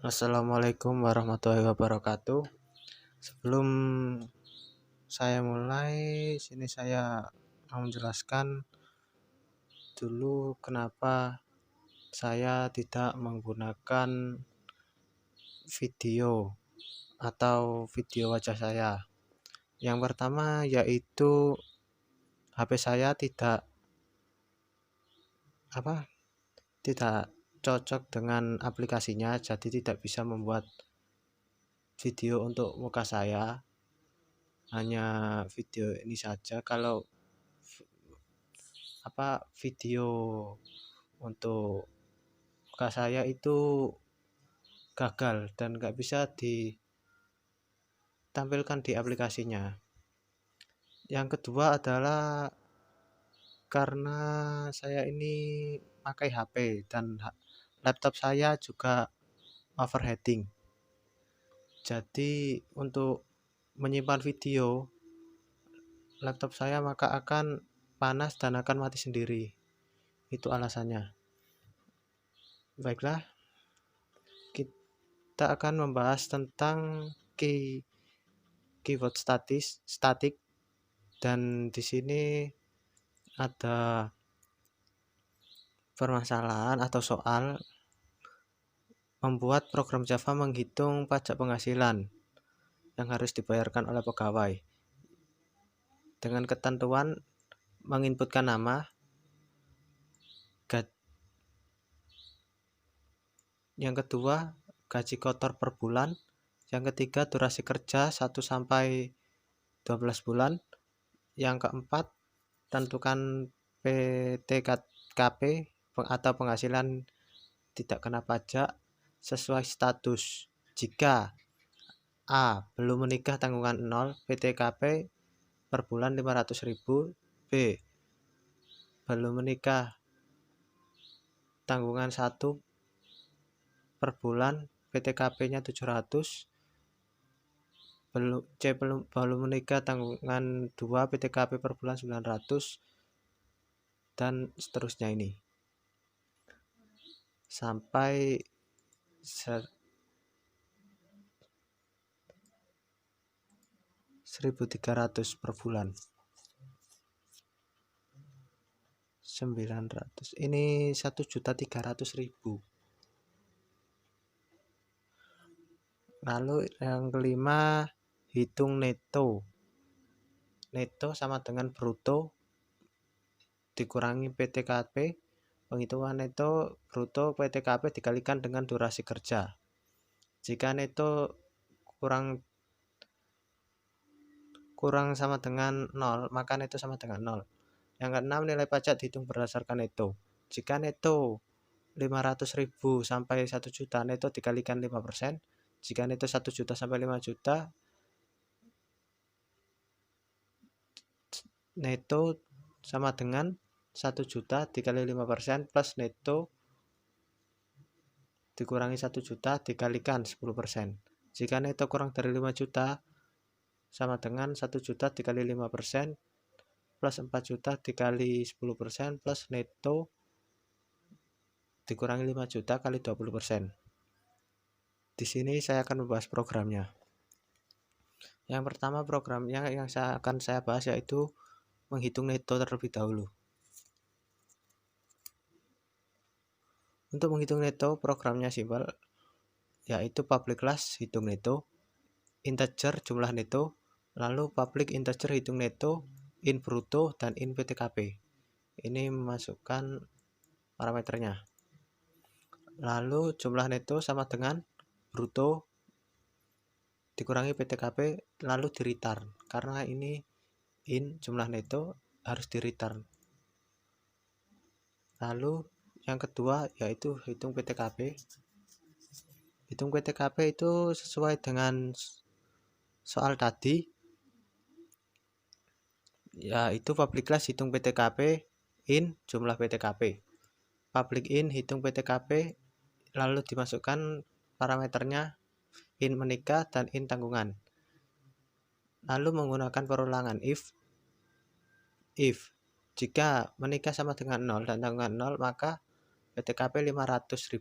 Assalamualaikum warahmatullahi wabarakatuh. Sebelum saya mulai, sini saya mau menjelaskan dulu kenapa saya tidak menggunakan video atau video wajah saya. Yang pertama yaitu HP saya tidak cocok dengan aplikasinya, jadi tidak bisa membuat video untuk muka saya. Hanya video ini saja. Kalau video untuk muka saya itu gagal dan nggak bisa ditampilkan di aplikasinya. Yang kedua adalah karena saya ini pakai HP dan laptop saya juga overheating. Jadi untuk menyimpan video, laptop saya maka akan panas dan akan mati sendiri. Itu alasannya. Baiklah, kita akan membahas tentang keyword statik, dan di sini ada permasalahan atau soal membuat program Java menghitung pajak penghasilan yang harus dibayarkan oleh pegawai dengan ketentuan menginputkan nama, yang kedua gaji kotor per bulan, yang ketiga durasi kerja 1 sampai 12 bulan, yang keempat tentukan PTKP atau penghasilan tidak kena pajak sesuai status. Jika A. belum menikah tanggungan 0, PTKP per bulan 500.000. B. belum menikah tanggungan 1 per bulan, PTKP-nya 700. belum menikah tanggungan 2, PTKP per bulan 900, dan seterusnya ini sampai 1.300 per bulan. 900 ini 1.300.000. Lalu yang kelima, hitung neto. Neto sama dengan bruto dikurangi PTKP. Penghitungan neto bruto PTKP dikalikan dengan durasi kerja. Jika neto kurang sama dengan 0, maka neto sama dengan 0. Yang keenam, nilai pajak dihitung berdasarkan neto. Jika neto 500.000 sampai 1 juta, neto dikalikan 5%. Jika neto 1 juta sampai 5 juta, neto sama dengan 1 juta dikali 5% plus neto dikurangi 1 juta dikalikan 10%. Jika neto kurang dari 5 juta sama dengan 1 juta dikali 5% plus 4 juta dikali 10% plus neto dikurangi 5 juta kali 20%. Di sini saya akan membahas programnya. Yang pertama, programnya yang akan saya bahas yaitu menghitung neto terlebih dahulu. Untuk menghitung neto, programnya simpel, yaitu public class hitung neto, integer jumlah neto, lalu public integer hitung neto, in bruto dan in PTKP. Ini memasukkan parameternya. Lalu jumlah neto sama dengan bruto dikurangi PTKP, lalu di return. Karena ini in jumlah neto harus di return. Lalu yang kedua yaitu hitung PTKP. Hitung PTKP itu sesuai dengan soal tadi, yaitu public class hitung PTKP in jumlah PTKP. Public in hitung PTKP lalu dimasukkan parameternya in menikah dan in tanggungan. Lalu menggunakan perulangan if jika menikah sama dengan 0 dan tanggungan 0, maka PTKP 500.000.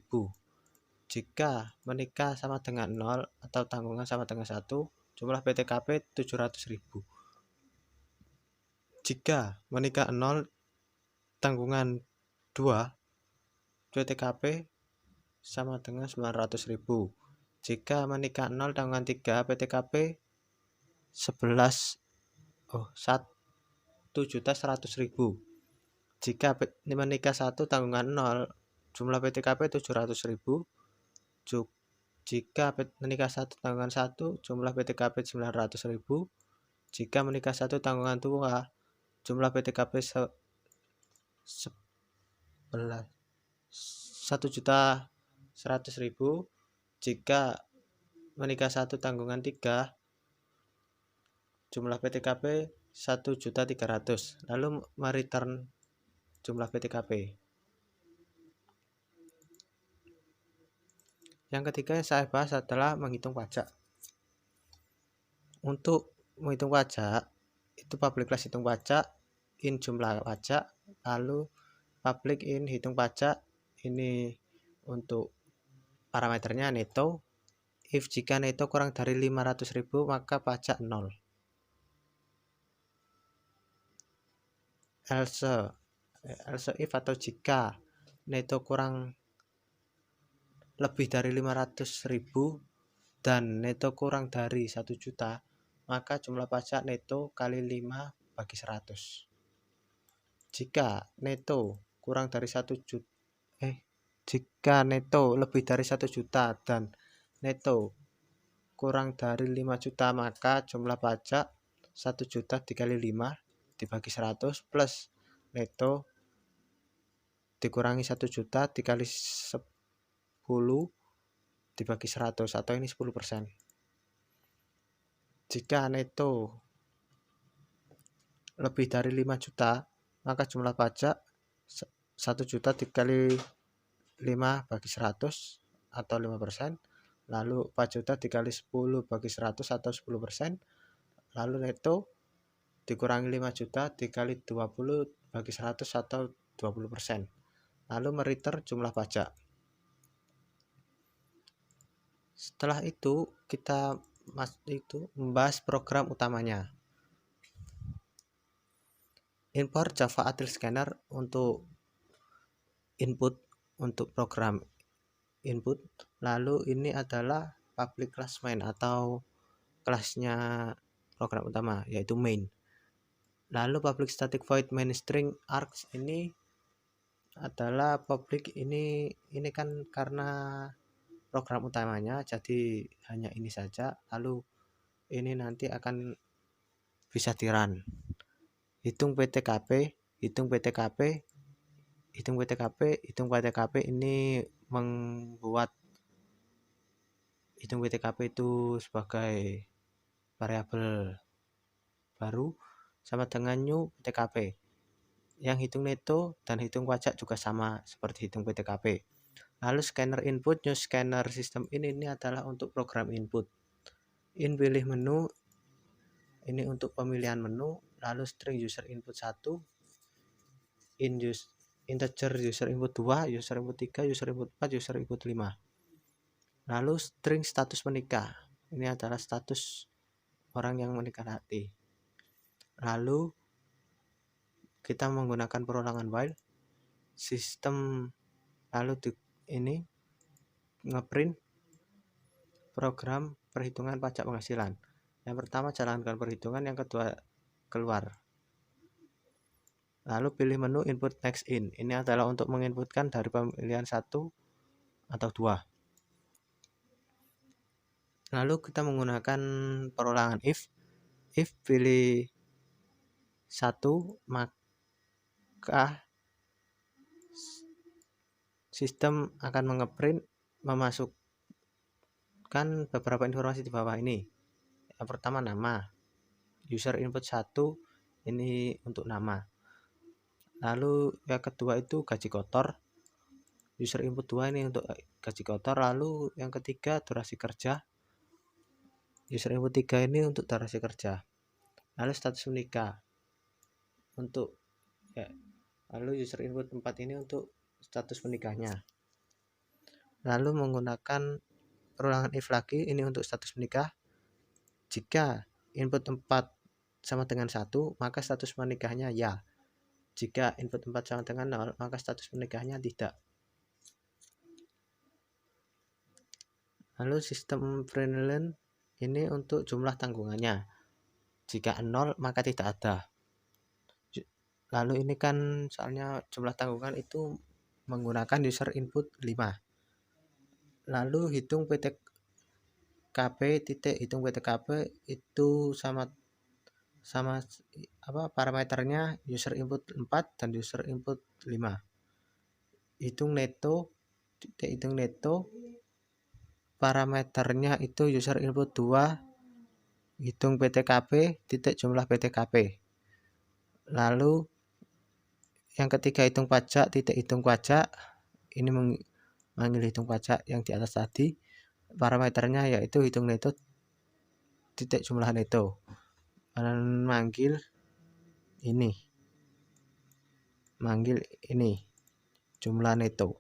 Jika menikah sama dengan 0 atau tanggungan sama dengan 1, jumlah PTKP 700.000. Jika menikah 0, tanggungan 2, PTKP sama dengan 900.000. Jika menikah 0, tanggungan 3, PTKP 1.100.000. Jika menikah 1, tanggungan 0, jumlah PTKP 700.000. Jika menikah 1, tanggungan 1, jumlah PTKP 900.000. Jika menikah 1, tanggungan 2, jumlah PTKP 1.100.000. Jika menikah 1, tanggungan 3, jumlah PTKP 1.300.000. Lalu mereturn jumlah PTKP. Yang ketiga yang saya bahas adalah menghitung pajak. Untuk menghitung pajak, itu public class hitung pajak, in jumlah pajak, lalu public in hitung pajak. Ini untuk parameternya neto. If jika neto kurang dari 500.000 maka pajak 0. Else if atau jika neto kurang lebih dari 500.000 dan neto kurang dari 1 juta, maka jumlah pajak neto kali 5 bagi 100. Jika neto kurang dari 1 juta, jika neto lebih dari 1 juta dan neto kurang dari 5 juta, maka jumlah pajak 1 juta dikali 5 dibagi 100 plus neto dikurangi 1 juta dikali 10 dibagi 100, atau ini 10%. Jika neto lebih dari 5 juta, maka jumlah pajak 1 juta dikali 5 bagi 100 atau 5%. Lalu 4 juta dikali 10 bagi 100 atau 10%. Lalu neto dikurangi 5 juta dikali 20 bagi 100 atau 20%. Lalu mereturn jumlah pajak. Setelah itu kita membahas program utamanya. Import Java Atil Scanner untuk input, untuk program input. Lalu ini adalah public class main atau kelasnya program utama, yaitu main. Lalu public static void main string args ini adalah public, ini kan karena program utamanya jadi hanya ini saja. Lalu ini nanti akan bisa di-run. Hitung PTKP, hitung PTKP, hitung PTKP, hitung PTKP. Ini membuat hitung PTKP itu sebagai variabel baru sama dengan new PTKP. Yang hitung neto dan hitung pajak juga sama seperti hitung PTKP. Lalu scanner input, new scanner system ini adalah untuk program input. In pilih menu, ini untuk pemilihan menu. Lalu string user input 1, in integer user input 2, user input 3, user input 4, user input 5. Lalu string status menikah, ini adalah status orang yang menikah hati. Lalu kita menggunakan perulangan while sistem. Lalu ini ngeprint program perhitungan pajak penghasilan. Yang pertama jalankan perhitungan, yang kedua keluar. Lalu pilih menu input next in. Ini adalah untuk menginputkan dari pemilihan 1 atau 2. Lalu kita menggunakan perulangan if pilih 1, maka sistem akan mengeprint, memasukkan beberapa informasi di bawah ini. Yang pertama nama, user input 1 ini untuk nama. Lalu yang kedua itu gaji kotor, user input 2 ini untuk gaji kotor. Lalu yang ketiga durasi kerja, user input 3 ini untuk durasi kerja. Lalu status menikah untuk lalu user input 4 ini untuk status menikahnya. Lalu menggunakan perulangan if lagi, ini untuk status menikah. Jika input 4 sama dengan 1, maka status menikahnya ya. Jika input 4 sama dengan 0, maka status menikahnya tidak. Lalu sistem Freeland ini untuk jumlah tanggungannya. Jika 0, maka tidak ada. Lalu ini kan soalnya jumlah tanggungan itu menggunakan user input 5. Lalu hitung PTKP titik hitung PTKP itu sama parameternya user input 4 dan user input 5. Hitung neto titik hitung neto, parameternya itu user input 2, hitung PTKP titik jumlah PTKP. Lalu yang ketiga hitung pajak titik hitung pajak, ini manggil hitung pajak yang di atas tadi, parameternya yaitu hitung neto titik jumlah neto, dan manggil ini jumlah neto.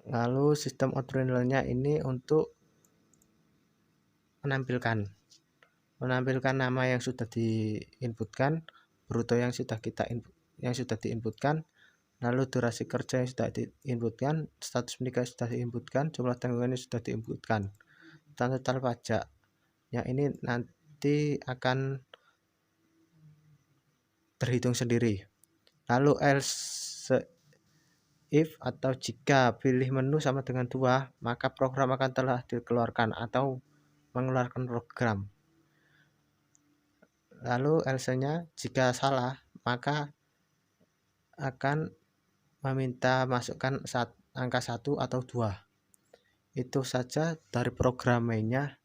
Lalu sistem output-nya ini untuk menampilkan nama yang sudah diinputkan, bruto yang sudah diinputkan, lalu durasi kerja yang sudah diinputkan, status menikah sudah diinputkan, jumlah tanggungan yang sudah diinputkan, dan total pajak. Yang ini nanti akan terhitung sendiri. Lalu else if atau jika pilih menu sama dengan 2, maka program akan telah dikeluarkan atau mengeluarkan program. Lalu else-nya jika salah, maka akan meminta masukkan angka 1 atau 2. Itu saja dari program mainnya.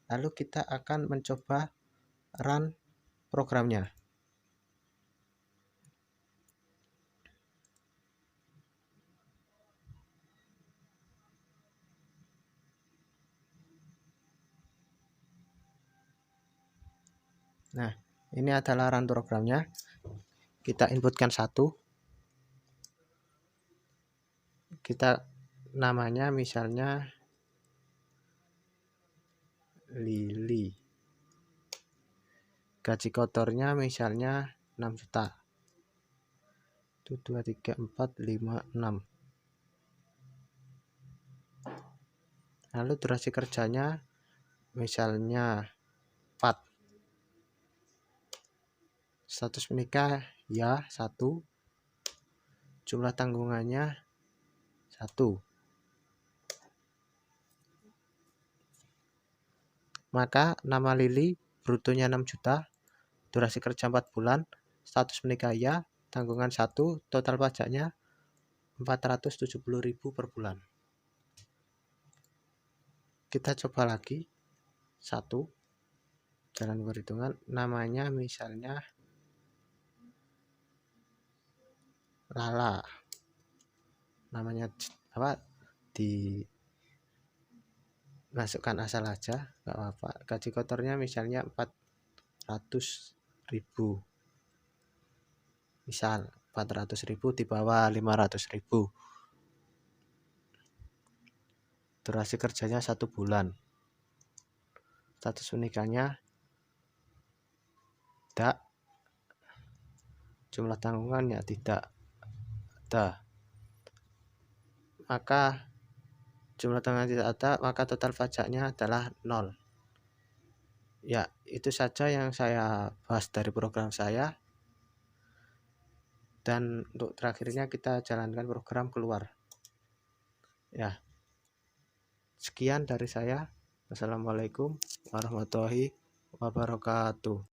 Lalu kita akan mencoba run programnya. Nah, ini adalah run programnya. Kita inputkan 1. Kita namanya misalnya Lili. Gaji kotornya misalnya 6 juta. Itu 2, 3, 4, 5, 6. Lalu durasi kerjanya misalnya 4. Status menikah ya 1. Jumlah tanggungannya 1. Maka nama Lili brutonya 6 juta, durasi kerja 4 bulan, status menikah ya, tanggungan 1, total pajaknya 470.000 per bulan. Kita coba lagi 1, jalan perhitungan, namanya misalnya Lala, namanya dimasukkan asal aja, nggak apa-apa. Gaji kotornya misalnya 400.000, misal 400.000 di bawah 500.000. Durasi kerjanya 1 bulan. Status menikahnya tidak. Jumlah tanggungan ya tidak ada. Maka jumlah tanggungan tidak ada, maka total pajaknya adalah 0. Ya, itu saja yang saya bahas dari program saya. Dan untuk terakhirnya kita jalankan program keluar. Ya. Sekian dari saya. Wassalamualaikum warahmatullahi wabarakatuh.